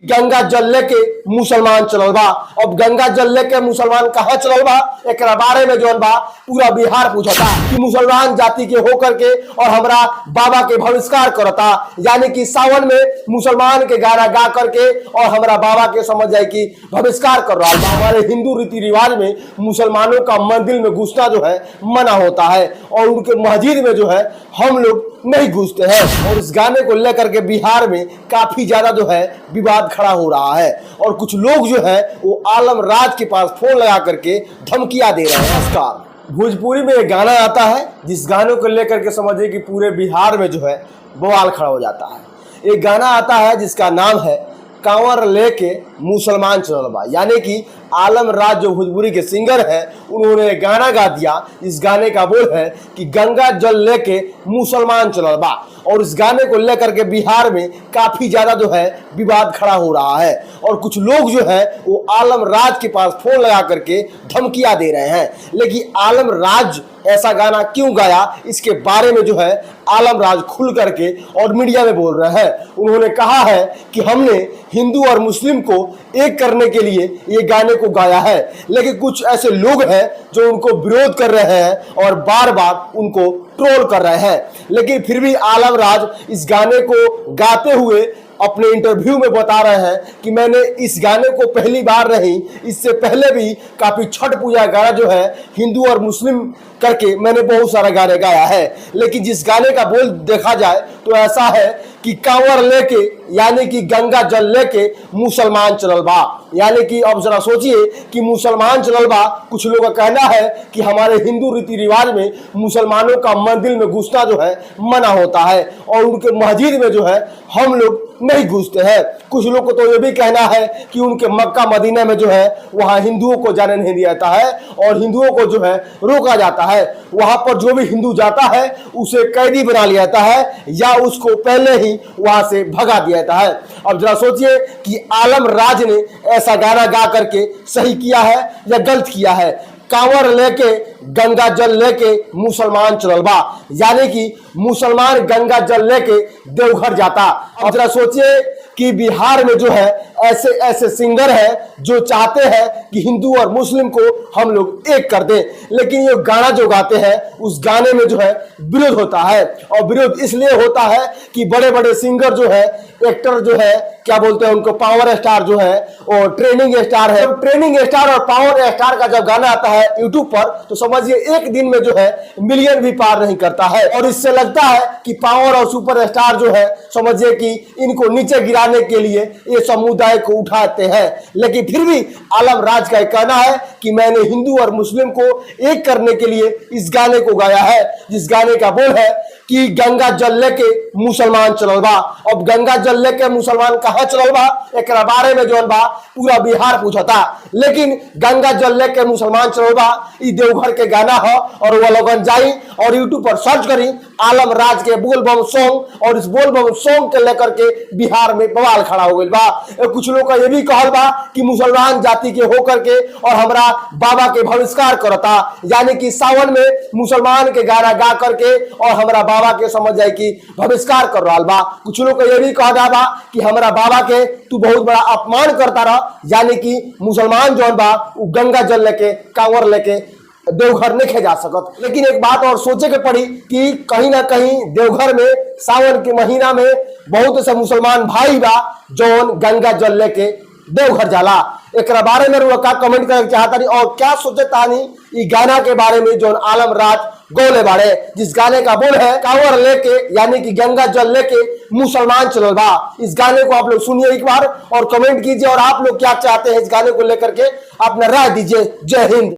गंगा जल लेके मुसलमान चलल बा। अब गंगा जल लेके मुसलमान कहाँ चलल बा एक बारे में जो बा पूरा बिहार पूछता कि मुसलमान जाति के होकर के और हमरा बाबा के बहिष्कार करता, यानी कि सावन में मुसलमान के गाना गा करके और हमरा बाबा के समझ जाए कि बहिष्कार कर रहा है। हमारे हिंदू रीति रिवाज में मुसलमानों का मंदिर में घुसना जो है मना होता है और उनके मस्जिद में जो है हम लोग नहीं घुसते हैं। और इस गाने को लेकर के बिहार में काफी ज्यादा जो है विवाद खड़ा हो रहा है और कुछ लोग जो है वो आलम राज के पास फोन लगा करके धमकियां दे रहे हैं। नमस्कार, भोजपुरी में एक गाना आता है जिस गाने को लेकर के समझिए कि पूरे बिहार में जो है बवाल खड़ा हो जाता है। एक गाना आता है जिसका नाम है कांवर लेके मुसलमान चलल बा, यानी कि आलम राज जो भोजपुरी के सिंगर हैं उन्होंने गाना गा दिया। इस गाने का बोल है कि गंगा जल लेके मुसलमान चलल बा और इस गाने को लेकर के बिहार में काफी ज्यादा जो है विवाद खड़ा हो रहा है और कुछ लोग जो है वो आलम राज के पास फोन लगा करके धमकियां दे रहे हैं। लेकिन आलम राज ऐसा गाना क्यों गाया इसके बारे में जो है आलम राज खुल करके और मीडिया में बोल रहे हैं। उन्होंने कहा है कि हमने हिंदू और मुस्लिम को एक करने के लिए ये गाने को गाया है, लेकिन कुछ ऐसे लोग हैं जो उनको विरोध कर रहे हैं और बार बार उनको ट्रोल कर रहे हैं। लेकिन फिर भी आलम राज इस गाने को गाते हुए अपने इंटरव्यू में बता रहे हैं कि मैंने इस गाने को पहली बार नहीं, इससे पहले भी काफी छठ पूजा गाना जो है हिंदू और मुस्लिम करके मैंने बहुत सारा गाने गाया है। लेकिन जिस गाने का बोल देखा जाए तो ऐसा है कि कांवर लेके यानी कि गंगा जल लेके मुसलमान चलल बा, यानी कि अब जरा सोचिए कि मुसलमान चलल बा। कुछ लोगों का कहना है कि हमारे हिंदू रीति रिवाज में मुसलमानों का मंदिर में घुसना जो है मना होता है और उनके मस्जिद में जो है हम लोग नहीं घुसते हैं। कुछ लोग को तो ये भी कहना है कि उनके मक्का मदीना में जो है वहां हिंदुओं को जाने नहीं दिया जाता है और हिंदुओं को जो है रोका जाता है। वहां पर जो भी हिंदू जाता है उसे कैदी बना लिया जाता है या उसको पहले ही वहां से भगा दिया जाता है। अब जरा सोचिए कि आलम राज ने ऐसा गाना गा करके सही किया है या गलत किया है। कांवर लेके गंगा जल लेके मुसलमान चलल बा, यानी कि मुसलमान गंगा जल लेके देवघर जाता। अब जरा सोचिए कि बिहार में जो है ऐसे ऐसे सिंगर हैं जो चाहते हैं कि हिंदू और मुस्लिम को हम लोग एक कर दें, लेकिन ये गाना जो गाते हैं उस गाने में जो है विरोध होता है। और विरोध इसलिए होता है कि बड़े बड़े सिंगर जो है, एक्टर जो है, क्या बोलते हैं उनको, पावर स्टार जो है और ट्रेनिंग स्टार है। ट्रेनिंग स्टार और पावर स्टार का जब गाना आता है यूट्यूब पर तो समझिए एक दिन में जो है मिलियन भी पार नहीं करता है और इससे लगता है कि पावर और सुपर स्टार जो है समझिए कि इनको नीचे गिराने के लिए ये समुदाय को उठाते हैं। लेकिन फिर भी आलम राज का कहना है कि मैंने हिंदू और मुस्लिम को एक करने के लिए इस गाने को गाया है, जिस गाने का बोल है कि गंगा जल लेके मुसलमान चलल बा। अब गंगा जल लेके मुसलमान कहाँ चलल बा एक बारे में जो बा पूरा बिहार पूछता, लेकिन गंगा जल लेके मुसलमान चलल बा ई देवघर के गाना है और वो लोगन जाई और यूट्यूब पर सर्च करी आलम राज के बोल बम सॉन्ग और इस बोल बम सॉन्ग के लेकर के बिहार में बवाल खड़ा हो गई बा। कुछ लोग का ये भी कहल बा कि मुसलमान जाति के होकर के और हमरा बाबा के बहिष्कार करता, यानी कि सावन में मुसलमान के गाना गा करके और हमरा बाबा के समझ जाए कि बहिष्कार कर रहा बा। कुछ लोग का ये भी कहा बा कि हमरा बाबा के तू बहुत बड़ा अपमान करता रहा, यानी कि मुसलमान जो बा वो गंगा जल लेके कांवर लेके देवघर नहीं जा सकत। लेकिन एक बात और सोचे के पड़ी कि कहीं ना कहीं देवघर में सावन के महीना में बहुत से मुसलमान भाई बा जो गंगा जल लेके देवघर जाला। एक बारे में रुआ का कमेंट करके चाहता नहीं और क्या सोचे तानी इस गाना के बारे में जो आलम राज गोले बारे, जिस गाने का बोल है कांवर लेके यानी कि गंगा जल लेके मुसलमान चलल बा। इस गाने को आप लोग सुनिए एक बार और कमेंट कीजिए और आप लोग क्या चाहते हैं इस गाने को लेकर के अपना राय दीजिए। जय हिंद।